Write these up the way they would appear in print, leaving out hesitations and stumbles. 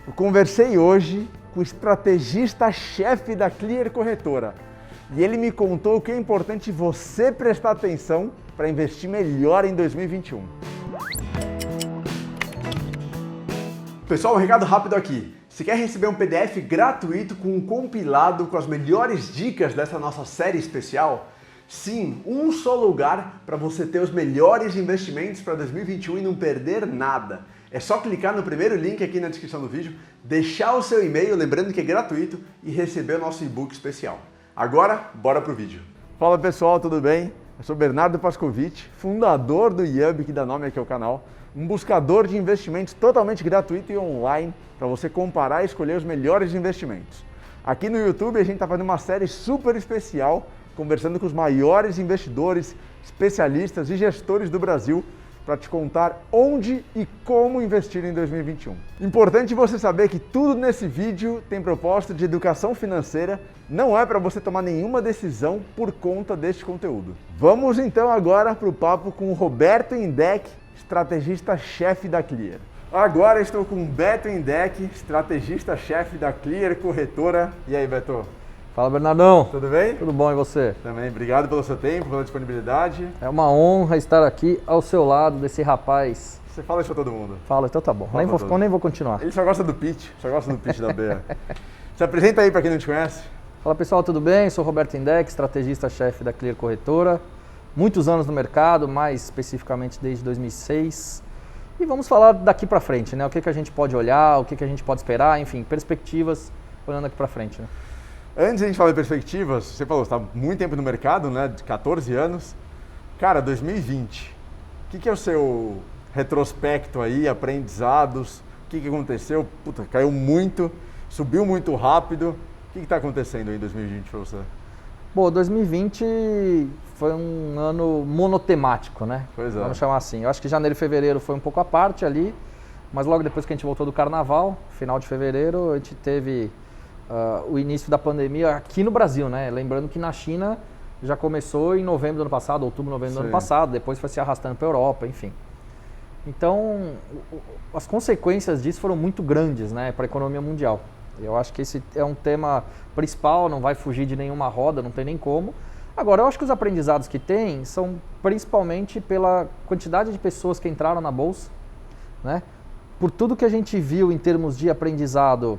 Eu conversei hoje com o estrategista-chefe da Clear Corretora e ele me contou que é importante você prestar atenção para investir melhor em 2021. Pessoal, um recado rápido aqui. Se quer receber um PDF gratuito com um compilado com as melhores dicas dessa nossa série especial? Sim, um só lugar para você ter os melhores investimentos para 2021 e não perder nada. É só clicar no primeiro link aqui na descrição do vídeo, deixar o seu e-mail, lembrando que é gratuito, e receber o nosso e-book especial. Agora, bora pro vídeo. Fala pessoal, tudo bem? Eu sou Bernardo Pascovitch, fundador do Yubi, que dá nome aqui ao canal, um buscador de investimentos totalmente gratuito e online para você comparar e escolher os melhores investimentos. Aqui no YouTube a gente está fazendo uma série super especial, conversando com os maiores investidores, especialistas e gestores do Brasil para te contar onde e como investir em 2021. Importante você saber que tudo nesse vídeo tem propósito de educação financeira, não é para você tomar nenhuma decisão por conta deste conteúdo. Vamos então agora para o papo com o Roberto Indec, estrategista-chefe da Clear. Agora estou com o Beto Indec, estrategista-chefe da Clear Corretora. E aí, Beto? Fala, Bernardão. Tudo bem? Tudo bom, e você? Também. Obrigado pelo seu tempo, pela disponibilidade. É uma honra estar aqui ao seu lado desse rapaz. Você fala isso pra todo mundo? Fala, então tá bom. Nem vou continuar. Ele só gosta do pitch, da BEA. Se apresenta aí para quem não te conhece. Fala, pessoal, tudo bem? Sou Roberto Indec, estrategista-chefe da Clear Corretora. Muitos anos no mercado, mais especificamente desde 2006. E vamos falar daqui para frente, né? O que a gente pode olhar, o que a gente pode esperar, enfim, perspectivas olhando aqui para frente, né? Antes de a gente falar de perspectivas, você falou, você está muito tempo no mercado, né? De 14 anos. Cara, 2020, o que é o seu retrospecto aí, aprendizados? O que aconteceu? Puta, caiu muito, subiu muito rápido. O que está acontecendo aí em 2020 para você? Bom, 2020 foi um ano monotemático, né? Pois é. Vamos chamar assim. Eu acho que janeiro e fevereiro foi um pouco à parte ali, mas logo depois que a gente voltou do carnaval, final de fevereiro, a gente teve o início da pandemia aqui no Brasil, né? Lembrando que na China já começou em novembro do ano passado, outubro, novembro do ano passado, depois foi se arrastando para a Europa, enfim. Então, as consequências disso foram muito grandes, né, para a economia mundial. Eu acho que esse é um tema principal, não vai fugir de nenhuma roda, não tem nem como. Agora, eu acho que os aprendizados que tem são principalmente pela quantidade de pessoas que entraram na Bolsa, né? Por tudo que a gente viu em termos de aprendizado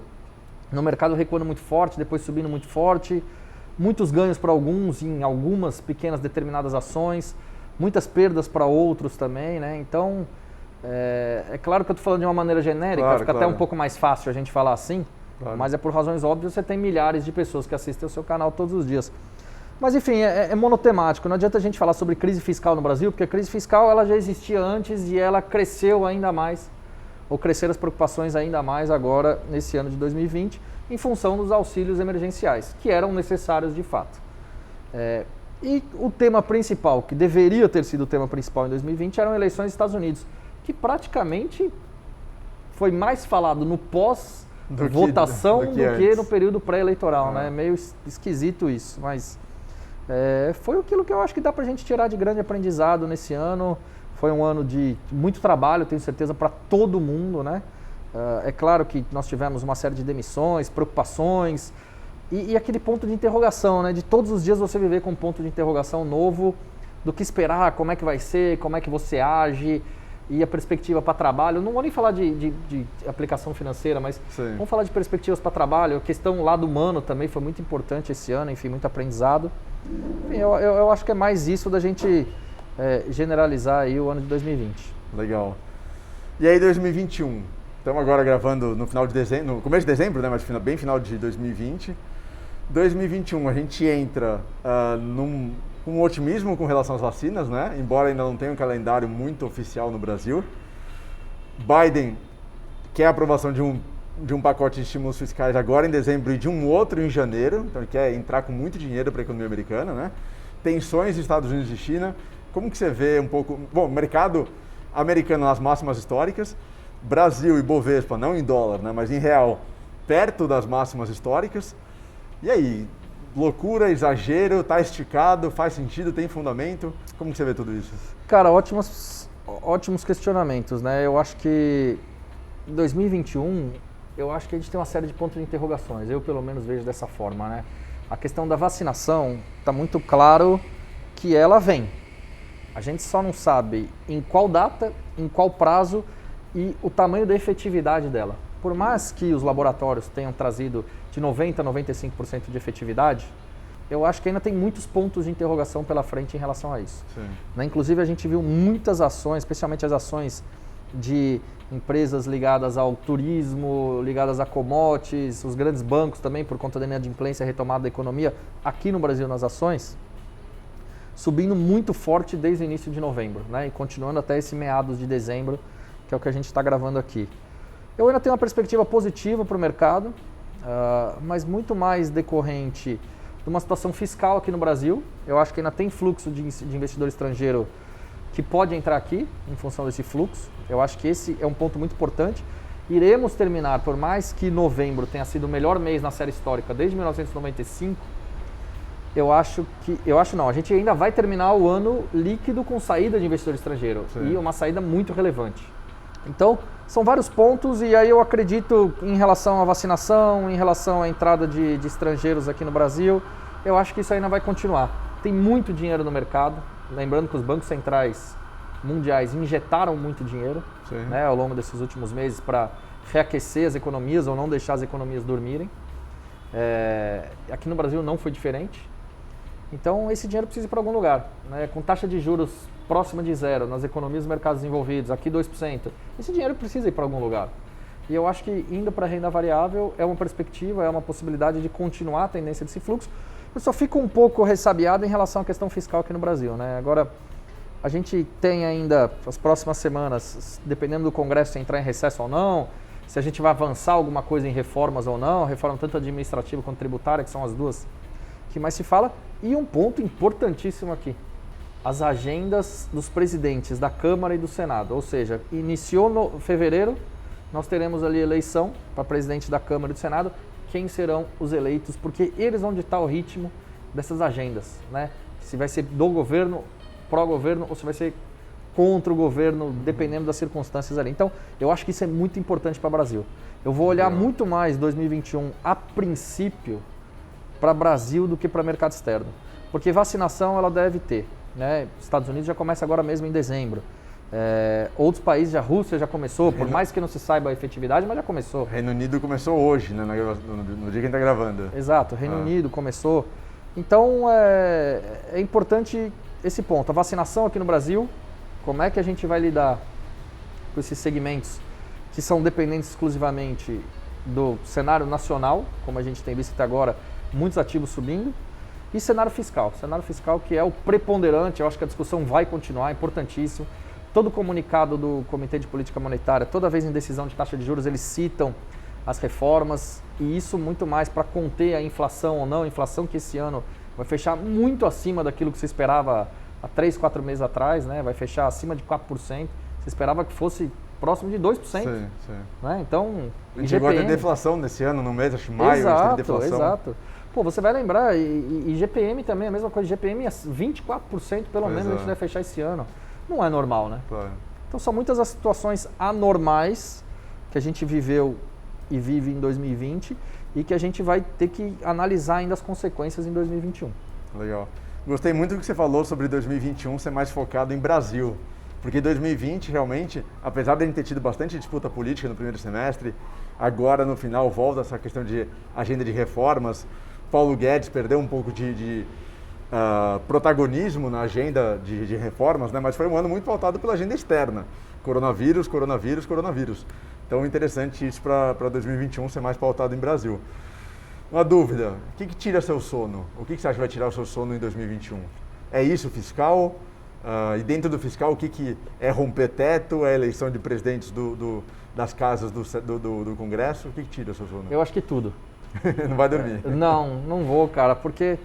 no mercado recuando muito forte, depois subindo muito forte, muitos ganhos para alguns em algumas pequenas determinadas ações, muitas perdas para outros também, né? Então, é claro que eu estou falando de uma maneira genérica, fica até um pouco mais fácil a gente falar assim, mas é por razões óbvias, você tem milhares de pessoas que assistem ao seu canal todos os dias. Mas enfim, é monotemático, não adianta a gente falar sobre crise fiscal no Brasil, porque a crise fiscal ela já existia antes e ela cresceu ainda mais, ou cresceram as preocupações ainda mais agora, nesse ano de 2020, em função dos auxílios emergenciais, que eram necessários de fato. E o tema principal, que deveria ter sido o tema principal em 2020, eram eleições nos Estados Unidos, que praticamente foi mais falado no pós-votação do que no período pré-eleitoral, né? Meio esquisito isso, mas foi aquilo que eu acho que dá pra gente tirar de grande aprendizado nesse ano. Foi um ano de muito trabalho, tenho certeza, para todo mundo, né? É claro que nós tivemos uma série de demissões, preocupações e aquele ponto de interrogação, né? De todos os dias você viver com um ponto de interrogação novo, do que esperar, como é que vai ser, como é que você age e a perspectiva para trabalho. Não vou nem falar de aplicação financeira, mas vamos falar de perspectivas para trabalho. A questão lado humano também foi muito importante esse ano, enfim, muito aprendizado. Enfim, eu acho que é mais isso da gente generalizar aí o ano de 2020. Legal. E aí 2021? Estamos agora gravando no final de dezembro, no começo de dezembro, né? Mas bem final de 2020. 2021 a gente entra com um otimismo com relação às vacinas, né? Embora ainda não tenha um calendário muito oficial no Brasil. Biden quer a aprovação de um pacote de estímulos fiscais agora em dezembro e de um outro em janeiro. Então ele quer entrar com muito dinheiro para a economia americana, né? Tensões dos Estados Unidos e China. Como que você vê um pouco... Bom, mercado americano nas máximas históricas. Brasil e Bovespa, não em dólar, né, mas em real, perto das máximas históricas. E aí, loucura, exagero, tá esticado, faz sentido, tem fundamento? Como que você vê tudo isso? Cara, ótimos questionamentos, né? Eu acho que 2021 eu acho que a gente tem uma série de pontos de interrogações. Eu, pelo menos, vejo dessa forma, né? A questão da vacinação, está muito claro que ela vem. A gente só não sabe em qual data, em qual prazo e o tamanho da efetividade dela. Por mais que os laboratórios tenham trazido de 90% a 95% de efetividade, eu acho que ainda tem muitos pontos de interrogação pela frente em relação a isso. Né? Inclusive, a gente viu muitas ações, especialmente as ações de empresas ligadas ao turismo, ligadas a commodities, os grandes bancos também, por conta da inadimplência e retomada da economia, aqui no Brasil nas ações, subindo muito forte desde o início de novembro, né? E continuando até esse meados de dezembro, que é o que a gente está gravando aqui. Eu ainda tenho uma perspectiva positiva para o mercado, mas muito mais decorrente de uma situação fiscal aqui no Brasil. Eu acho que ainda tem fluxo de investidor estrangeiro que pode entrar aqui em função desse fluxo. Eu acho que esse é um ponto muito importante. Iremos terminar, por mais que novembro tenha sido o melhor mês na série histórica desde 1995, a gente ainda vai terminar o ano líquido com saída de investidor estrangeiro. Sim. E uma saída muito relevante. Então, são vários pontos e aí eu acredito em relação à vacinação, em relação à entrada de estrangeiros aqui no Brasil, eu acho que isso ainda vai continuar. Tem muito dinheiro no mercado, lembrando que os bancos centrais mundiais injetaram muito dinheiro, né, ao longo desses últimos meses para reaquecer as economias ou não deixar as economias dormirem. Aqui no Brasil não foi diferente. Então, esse dinheiro precisa ir para algum lugar, né? Com taxa de juros próxima de zero nas economias dos mercados desenvolvidos, aqui 2%, esse dinheiro precisa ir para algum lugar. E eu acho que indo para a renda variável é uma perspectiva, é uma possibilidade de continuar a tendência desse fluxo. Eu só fico um pouco ressabiado em relação à questão fiscal aqui no Brasil, né? Agora, a gente tem ainda as próximas semanas, dependendo do Congresso se entrar em recesso ou não, se a gente vai avançar alguma coisa em reformas ou não, reforma tanto administrativa quanto tributária, que são as duas que mais se fala. E um ponto importantíssimo aqui, as agendas dos presidentes da Câmara e do Senado, ou seja, iniciou no fevereiro, nós teremos ali eleição para presidente da Câmara e do Senado, quem serão os eleitos, porque eles vão ditar o ritmo dessas agendas, né? Se vai ser do governo, pró-governo, ou se vai ser contra o governo, dependendo das circunstâncias ali. Então, eu acho que isso é muito importante para o Brasil. Eu vou olhar muito mais 2021, a princípio, para Brasil do que para mercado externo. Porque vacinação ela deve ter, né? Estados Unidos já começa agora mesmo em dezembro. Outros países, a Rússia já começou, por mais que não se saiba a efetividade, mas já começou. Reino Unido começou hoje, né, no dia que a gente está gravando. Exato, Reino Unido começou. Então é importante esse ponto. A vacinação aqui no Brasil, como é que a gente vai lidar com esses segmentos que são dependentes exclusivamente do cenário nacional, como a gente tem visto até agora, muitos ativos subindo, e cenário fiscal que é o preponderante. Eu acho que a discussão vai continuar, é importantíssimo. Todo comunicado do Comitê de Política Monetária, toda vez em decisão de taxa de juros, eles citam as reformas, e isso muito mais para conter a inflação ou não, a inflação que esse ano vai fechar muito acima daquilo que se esperava há 3, 4 meses atrás, né? Vai fechar acima de 4%, se esperava que fosse próximo de 2%. Sim. Né? Então, a gente chegou a ter deflação nesse ano, no mês, acho que maio, exato, teve deflação. Exato. Pô, você vai lembrar, e GPM também, a mesma coisa, GPM é 24% pelo menos a gente deve fechar esse ano. Não é normal, né? Claro. Então são muitas as situações anormais que a gente viveu e vive em 2020 e que a gente vai ter que analisar ainda as consequências em 2021. Legal. Gostei muito do que você falou sobre 2021 ser mais focado em Brasil. Porque 2020, realmente, apesar de a gente ter tido bastante disputa política no primeiro semestre, agora no final volta essa questão de agenda de reformas. Paulo Guedes perdeu um pouco de protagonismo na agenda de reformas, né? Mas foi um ano muito pautado pela agenda externa. Coronavírus. Então, interessante isso para 2021 ser mais pautado em Brasil. Uma dúvida, o que tira seu sono? O que você acha que vai tirar o seu sono em 2021? É isso, fiscal? E dentro do fiscal, o que é romper teto? É a eleição de presidentes das casas do Congresso? O que tira o seu sono? Eu acho que tudo. Não vai dormir? Não vou, cara, porque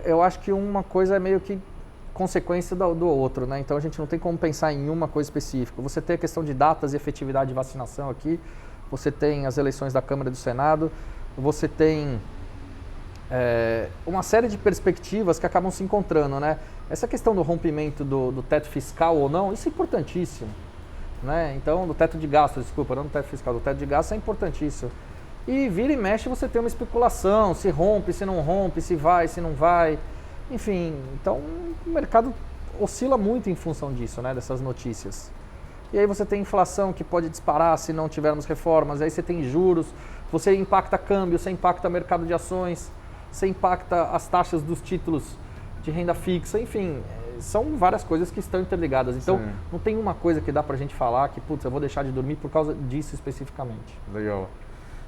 eu acho que uma coisa é meio que consequência do outro, né? Então a gente não tem como pensar em uma coisa específica. Você tem a questão de datas e efetividade de vacinação aqui, você tem as eleições da Câmara e do Senado, você tem uma série de perspectivas que acabam se encontrando, né? Essa questão do rompimento do teto fiscal ou não, isso é importantíssimo, né? Então, do teto de gastos, desculpa, não do teto fiscal, do teto de gastos é importantíssimo. e vira e mexe você tem uma especulação, se rompe, se não rompe, se vai, se não vai. Enfim, então o mercado oscila muito em função disso, né, dessas notícias. E aí você tem inflação que pode disparar se não tivermos reformas, aí você tem juros, você impacta câmbio, você impacta mercado de ações, você impacta as taxas dos títulos de renda fixa, enfim, são várias coisas que estão interligadas. Então, sim, não tem uma coisa que dá pra gente falar que, putz, eu vou deixar de dormir por causa disso especificamente. Legal.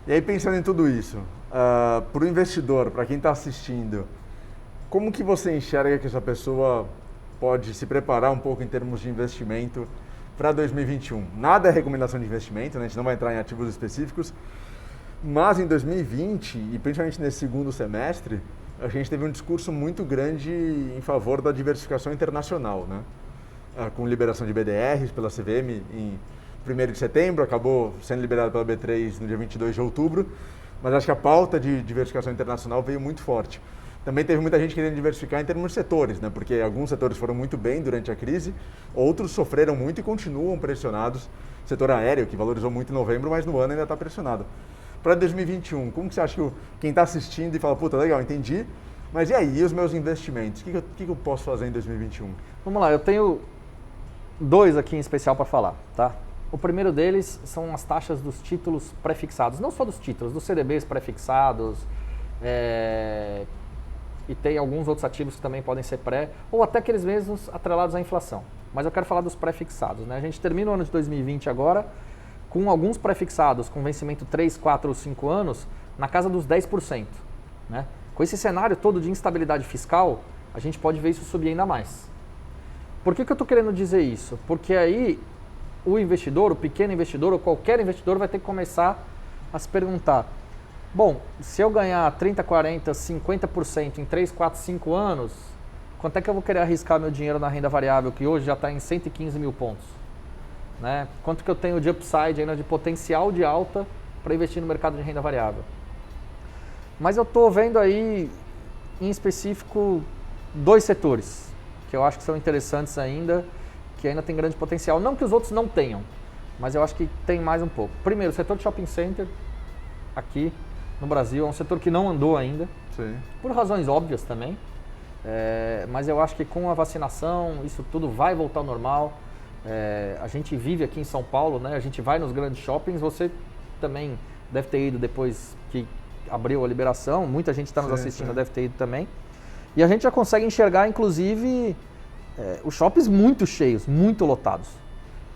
E aí, pensando em tudo isso, para o investidor, para quem está assistindo, como que você enxerga que essa pessoa pode se preparar um pouco em termos de investimento para 2021? Nada é recomendação de investimento, né? A gente não vai entrar em ativos específicos, mas em 2020, e principalmente nesse segundo semestre, a gente teve um discurso muito grande em favor da diversificação internacional, né? Com liberação de BDRs pela CVM em 1º de setembro, acabou sendo liberado pela B3 no dia 22 de outubro, mas acho que a pauta de diversificação internacional veio muito forte. Também teve muita gente querendo diversificar em termos de setores, né? Porque alguns setores foram muito bem durante a crise, outros sofreram muito e continuam pressionados. O setor aéreo, que valorizou muito em novembro, mas no ano ainda está pressionado. Para 2021, como que você acha que quem está assistindo e fala, puta, legal, entendi, mas e aí, e os meus investimentos? O que eu posso fazer em 2021? Vamos lá, eu tenho 2 aqui em especial para falar, tá? O primeiro deles são as taxas dos títulos pré-fixados, não só dos títulos, dos CDBs pré-fixados, e tem alguns outros ativos que também podem ser pré, ou até aqueles mesmos atrelados à inflação. Mas eu quero falar dos pré-fixados, né? A gente termina o ano de 2020 agora com alguns pré-fixados com vencimento 3, 4 ou 5 anos na casa dos 10%. Né? Com esse cenário todo de instabilidade fiscal, a gente pode ver isso subir ainda mais. Por que eu estou querendo dizer isso? Porque aí o investidor, o pequeno investidor ou qualquer investidor vai ter que começar a se perguntar, bom, se eu ganhar 30, 40, 50% em 3, 4, 5 anos, quanto é que eu vou querer arriscar meu dinheiro na renda variável, que hoje já está em 115 mil pontos? Né? Quanto que eu tenho de upside, ainda de potencial de alta para investir no mercado de renda variável? Mas eu estou vendo aí, em específico, 2 setores que eu acho que são interessantes ainda, que ainda tem grande potencial. Não que os outros não tenham, mas eu acho que tem mais um pouco. Primeiro, o setor de shopping center, aqui no Brasil, é um setor que não andou ainda, sim, por razões óbvias também, mas eu acho que com a vacinação, isso tudo vai voltar ao normal. A gente vive aqui em São Paulo, né? A gente vai nos grandes shoppings, você também deve ter ido depois que abriu a liberação, muita gente está nos assistindo, sim, deve ter ido também. E a gente já consegue enxergar, inclusive, os shoppings muito cheios, muito lotados.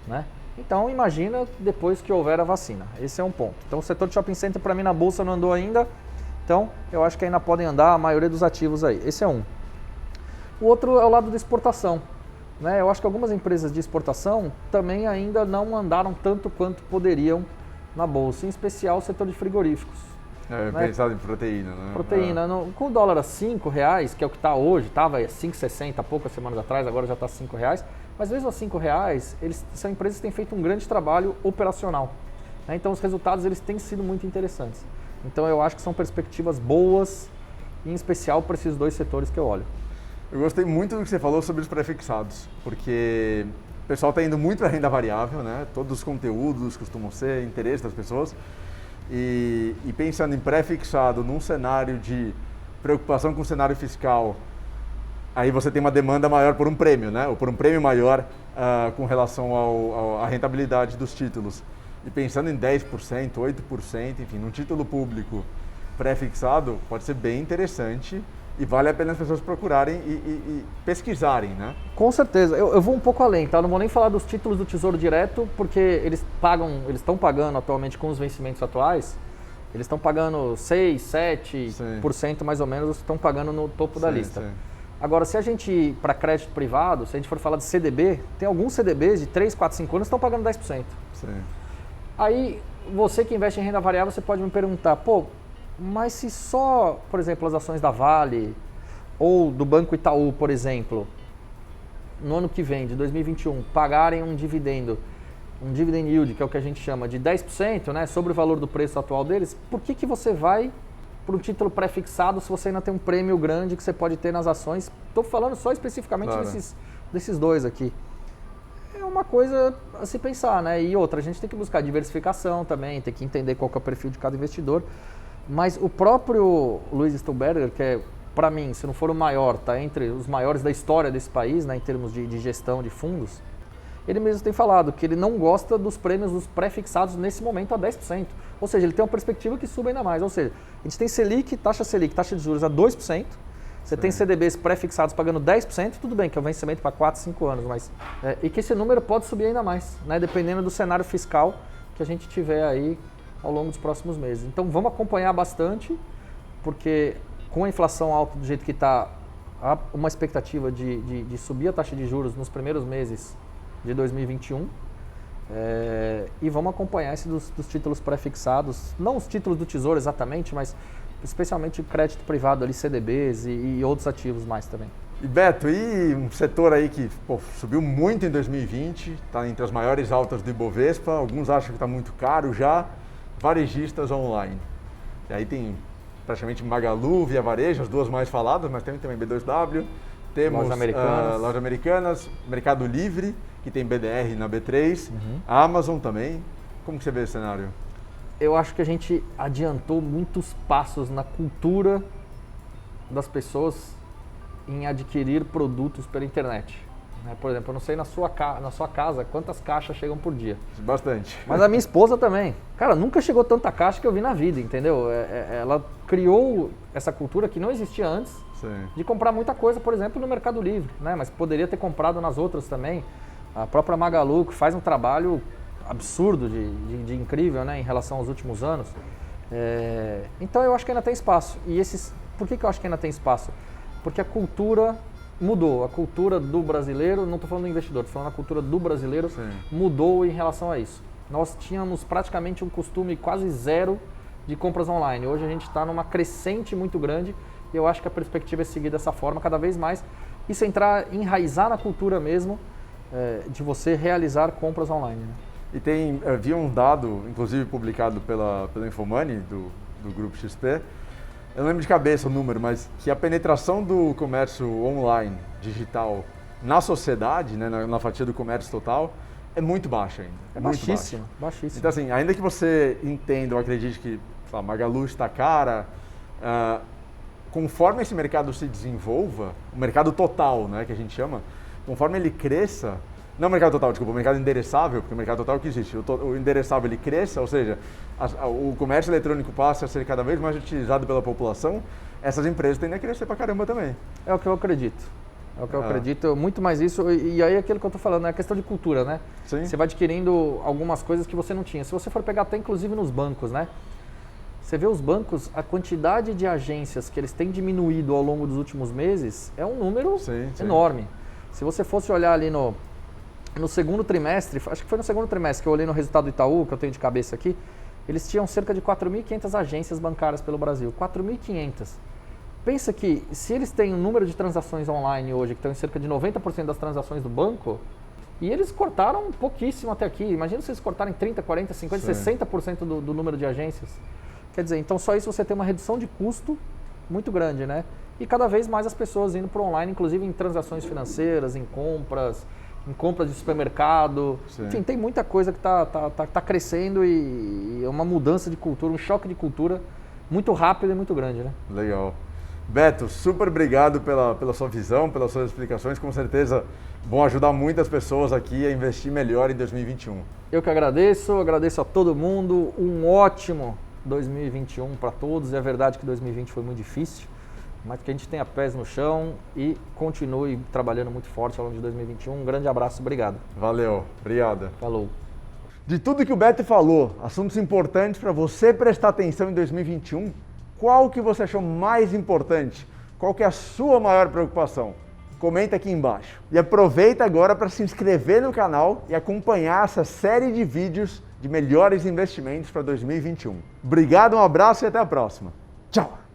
Né? Então, imagina depois que houver a vacina. Esse é um ponto. Então, o setor de shopping center, para mim, na Bolsa não andou ainda. Então, eu acho que ainda podem andar a maioria dos ativos aí. Esse é um. O outro é o lado da exportação. Né? Eu acho que algumas empresas de exportação também ainda não andaram tanto quanto poderiam na Bolsa, em especial o setor de frigoríficos. Né? Pensado em proteína, né? Proteína. Com o dólar a R$5, que é o que está hoje, estava a 5,60 há poucas semanas atrás, agora já está R$5, mas mesmo a R$5, são empresas que têm feito um grande trabalho operacional. Né? Então os resultados eles têm sido muito interessantes. Então eu acho que são perspectivas boas, em especial para esses 2 setores que eu olho. Eu gostei muito do que você falou sobre os pré-fixados, porque o pessoal está indo muito para a renda variável, né? Todos os conteúdos costumam ser interesse das pessoas. E pensando em pré-fixado num cenário de preocupação com o cenário fiscal, aí você tem uma demanda maior por um prêmio, né? Ou por um prêmio maior com relação à rentabilidade dos títulos. E pensando em 10%, 8%, enfim, num título público pré-fixado, pode ser bem interessante. E vale a pena as pessoas procurarem e pesquisarem, né? Com certeza. Eu vou um pouco além, tá? Não vou nem falar dos títulos do Tesouro Direto, porque eles estão pagando atualmente com os vencimentos atuais, eles estão pagando 6, 7% sim, mais ou menos, estão pagando no topo da lista. Sim. Agora, se a gente ir para crédito privado, se a gente for falar de CDB, tem alguns CDBs de 3, 4, 5 anos que estão pagando 10%. Sim. Aí, você que investe em renda variável, você pode me perguntar, pô, mas se só, por exemplo, as ações da Vale ou do Banco Itaú, por exemplo, no ano que vem, de 2021, pagarem um dividend yield, que é o que a gente chama de 10%, né, sobre o valor do preço atual deles, por que você vai para um título pré-fixado se você ainda tem um prêmio grande que você pode ter nas ações? Estou falando só especificamente claro, desses 2 aqui. É uma coisa a se pensar, né? E outra, a gente tem que buscar diversificação também, tem que entender qual que é o perfil de cada investidor. Mas o próprio Luiz Stuhlberger, que é, para mim, se não for o maior, tá entre os maiores da história desse país, né, em termos de gestão de fundos, ele mesmo tem falado que ele não gosta dos prêmios dos pré-fixados nesse momento a 10%. Ou seja, ele tem uma perspectiva que suba ainda mais. Ou seja, a gente tem Selic, taxa de juros a 2%, você tem CDBs pré-fixados pagando 10%, tudo bem que é um vencimento para 4, 5 anos, mas e que esse número pode subir ainda mais, né, dependendo do cenário fiscal que a gente tiver aí ao longo dos próximos meses. Então vamos acompanhar bastante, porque com a inflação alta do jeito que está, há uma expectativa de subir a taxa de juros nos primeiros meses de 2021. E vamos acompanhar esse dos títulos pré-fixados, não os títulos do Tesouro exatamente, mas especialmente o crédito privado ali, CDBs e outros ativos mais também. E Beto, e um setor aí que subiu muito em 2020, está entre as maiores altas do Ibovespa, alguns acham que está muito caro já, varejistas online. E aí tem praticamente Magalu, Via Varejo, as duas mais faladas, mas tem também B2W, temos Lojas Americanas, Mercado Livre, que tem BDR na B3, a Amazon também. Como que você vê esse cenário? Eu acho que a gente adiantou muitos passos na cultura das pessoas em adquirir produtos pela internet. Por exemplo, eu não sei na sua casa quantas caixas chegam por dia. Bastante. Mas a minha esposa também. Cara, nunca chegou tanta caixa que eu vi na vida, entendeu? Ela criou essa cultura que não existia antes. Sim. De comprar muita coisa, por exemplo, no Mercado Livre, né? Mas poderia ter comprado nas outras também. A própria Magalu, que faz um trabalho absurdo, de incrível, né, em relação aos últimos anos. Então eu acho que ainda tem espaço. Por que eu acho que ainda tem espaço? Porque a cultura mudou. A cultura do brasileiro, não estou falando do investidor, estou falando da cultura do brasileiro, sim, mudou em relação a isso. Nós tínhamos praticamente um costume quase zero de compras online. Hoje a gente está numa crescente muito grande e eu acho que a perspectiva é seguir dessa forma cada vez mais. Isso enraizar na cultura mesmo, de você realizar compras online. Né? E havia um dado, inclusive publicado pela Infomoney, do Grupo XP, eu não lembro de cabeça o número, mas que a penetração do comércio online, digital, na sociedade, né, na fatia do comércio total, é muito baixa ainda. É baixíssimo, baixíssimo. Então assim, ainda que você entenda ou acredite que a Magalu está cara, conforme esse mercado se desenvolva, o mercado total, né, que a gente chama, conforme ele cresça, não o mercado total, desculpa, o mercado endereçável, porque o mercado total que existe, o endereçável ele cresça, ou seja, o comércio eletrônico passa a ser cada vez mais utilizado pela população, essas empresas tendem a crescer pra caramba também. É o que eu acredito. Eu acredito, muito mais isso, e aí aquilo que eu tô falando, é a questão de cultura, né? Sim. Você vai adquirindo algumas coisas que você não tinha. Se você for pegar até inclusive nos bancos, né? Você vê os bancos, a quantidade de agências que eles têm diminuído ao longo dos últimos meses é um número enorme. Se você fosse olhar ali no segundo trimestre, acho que foi no segundo trimestre que eu olhei no resultado do Itaú, que eu tenho de cabeça aqui, eles tinham cerca de 4.500 agências bancárias pelo Brasil. 4.500. Pensa que se eles têm um número de transações online hoje, que estão em cerca de 90% das transações do banco, e eles cortaram pouquíssimo até aqui. Imagina se eles cortarem 30%, 40%, 50%, 60% do número de agências. Quer dizer, então só isso você tem uma redução de custo muito grande, né? E cada vez mais as pessoas indo para o online, inclusive em transações financeiras, em compras de supermercado. Sim. Enfim, tem muita coisa que tá crescendo e é uma mudança de cultura, um choque de cultura muito rápido e muito grande, né? Legal. Beto, super obrigado pela sua visão, pelas suas explicações. Com certeza vão ajudar muitas pessoas aqui a investir melhor em 2021. Eu que agradeço a todo mundo. Um ótimo 2021 para todos. É verdade que 2020 foi muito difícil, mas que a gente tenha pés no chão e continue trabalhando muito forte ao longo de 2021. Um grande abraço, obrigado. Valeu, obrigado. Falou. De tudo que o Beto falou, assuntos importantes para você prestar atenção em 2021, qual que você achou mais importante? Qual que é a sua maior preocupação? Comenta aqui embaixo. E aproveita agora para se inscrever no canal e acompanhar essa série de vídeos de melhores investimentos para 2021. Obrigado, um abraço e até a próxima. Tchau!